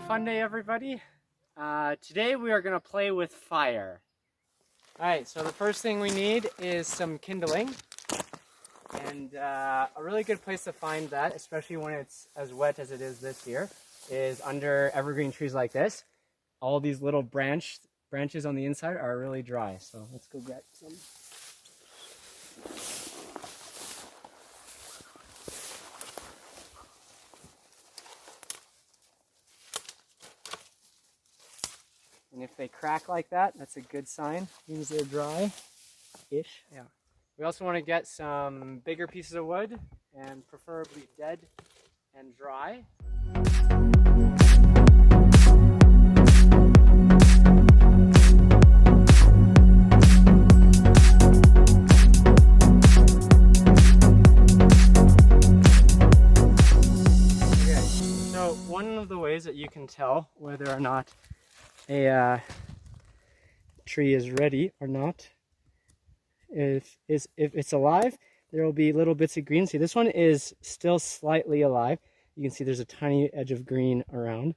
Happy Funday, everybody. Today we are going to play with fire. Alright, so the first thing we need is some kindling. And a really good place to find that, especially when it's as wet as it is this year, is under evergreen trees like this. All these little branches on the inside are really dry. So let's go get some. And if they crack like that, that's a good sign. Means they're dry-ish. Yeah. We also want to get some bigger pieces of wood, and preferably dead and dry. Okay, so one of the ways that you can tell whether or not a tree is ready or not, if it's alive, there will be little bits of green. See, this one is still slightly alive. You can see there's a tiny edge of green around.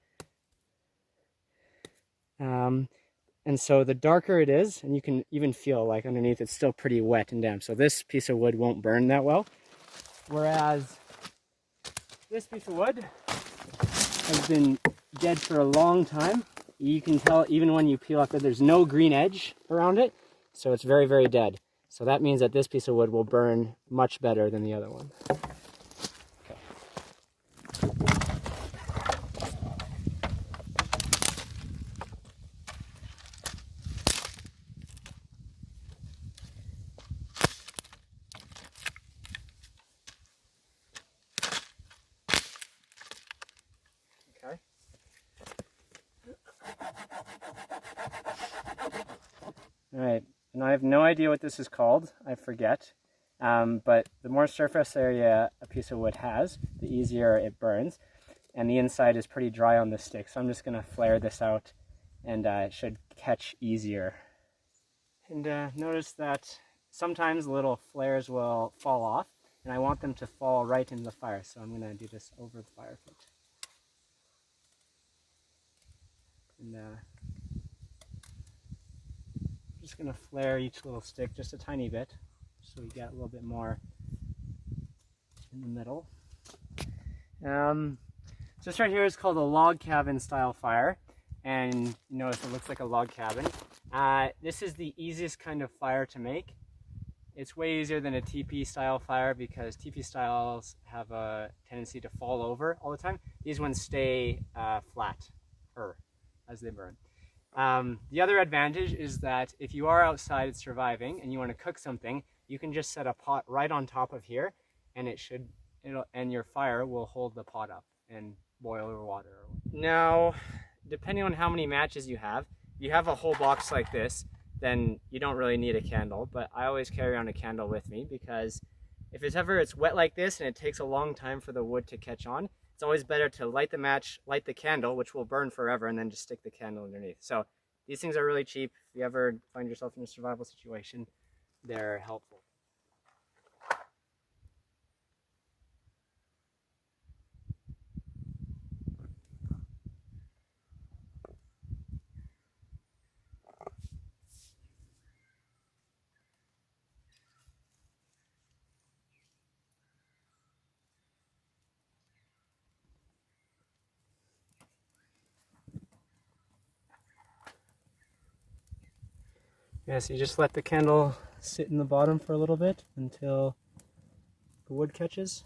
And so the darker it is, and you can even feel like underneath it's still pretty wet and damp. So this piece of wood won't burn that well. Whereas this piece of wood has been dead for a long time. You can tell even when you peel off that there's no green edge around it. So it's very, very dead. So that means that this piece of wood will burn much better than the other one. Okay. All right, and I have no idea what this is called. I forget. But the more surface area a piece of wood has, the easier it burns. And the inside is pretty dry on the stick, so I'm just going to flare this out, and it should catch easier. And notice that sometimes little flares will fall off, and I want them to fall right into the fire, so I'm going to do this over the fire pit. And just going to flare each little stick just a tiny bit so we get a little bit more in the middle. This right here is called a log cabin style fire, and you notice it looks like a log cabin. This is the easiest kind of fire to make. It's way easier than a teepee style fire because teepee styles have a tendency to fall over all the time. These ones stay flat as they burn. The other advantage is that if you are outside surviving and you want to cook something, you can just set a pot right on top of here, and and your fire will hold the pot up and boil over water. Now, depending on how many matches you have, if you have a whole box like this, then you don't really need a candle, but I always carry around a candle with me because if it's wet like this and it takes a long time for the wood to catch on, it's always better to light the match, light the candle, which will burn forever, and then just stick the candle underneath. So these things are really cheap. If you ever find yourself in a survival situation, they're helpful. Yeah, so you just let the candle sit in the bottom for a little bit until the wood catches,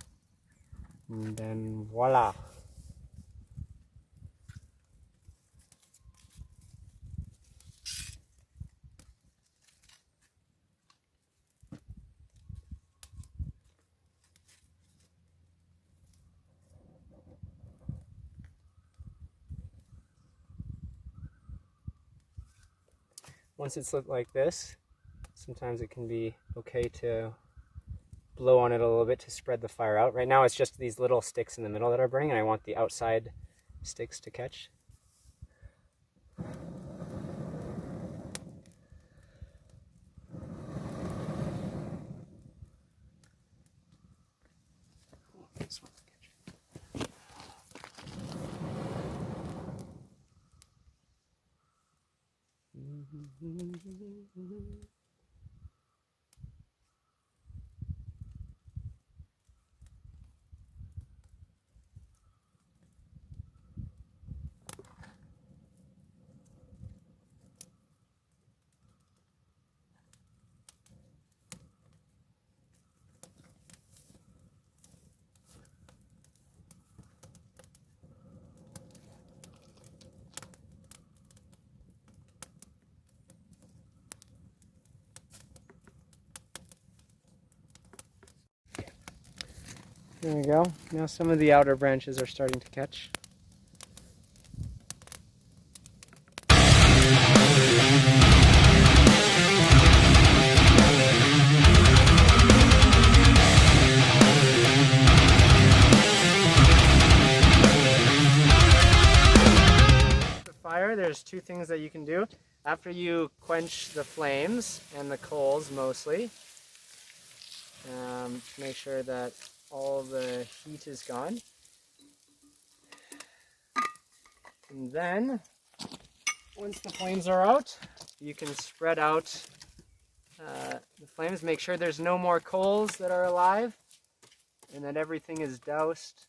and then voila. Once it's lit like this, sometimes it can be okay to blow on it a little bit to spread the fire out. Right now it's just these little sticks in the middle that are burning, and I want the outside sticks to catch. This one's catching. There we go. Now some of the outer branches are starting to catch. Fire, there's two things that you can do. After you quench the flames and the coals mostly, to make sure that all the heat is gone. And then, once the flames are out, you can spread out the flames. Make sure there's no more coals that are alive and that everything is doused.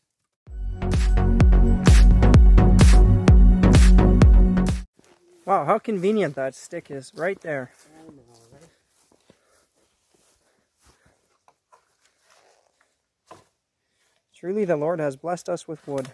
Wow, how convenient that stick is right there. I know, right? Truly the Lord has blessed us with wood.